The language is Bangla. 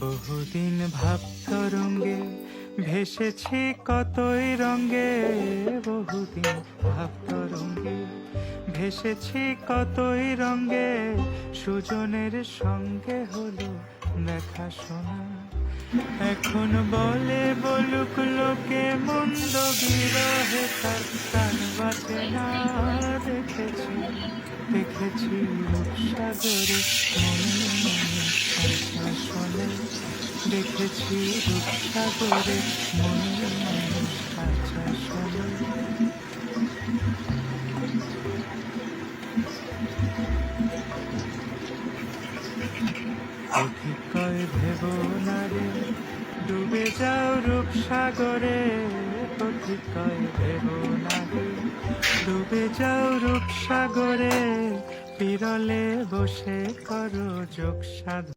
বহুদিন ভাব তরঙ্গে ভেসেছি কতই রঙ্গে, বহুদিন ভাব তরঙ্গে ভেসেছি কতই রঙ্গে, সুজনের সঙ্গে হলো দেখা শোনা। এখন বলে বলুক লোকে মন্দ বিরহে তার প্রাণ বাঁচে না। দেখেছি দেখেছি রূপসাগরে মনে মনে কথা শোনে, দেখেছি রূপসাগরে মনে মনে কথা শোনে। অধিকয় ভেব না রে ডুবে যাও রূপসাগরে, অধিকয় ভেব না রে ডুবে যাও রূপসাগরে, বিরলে বসে করো যোগ সাধন।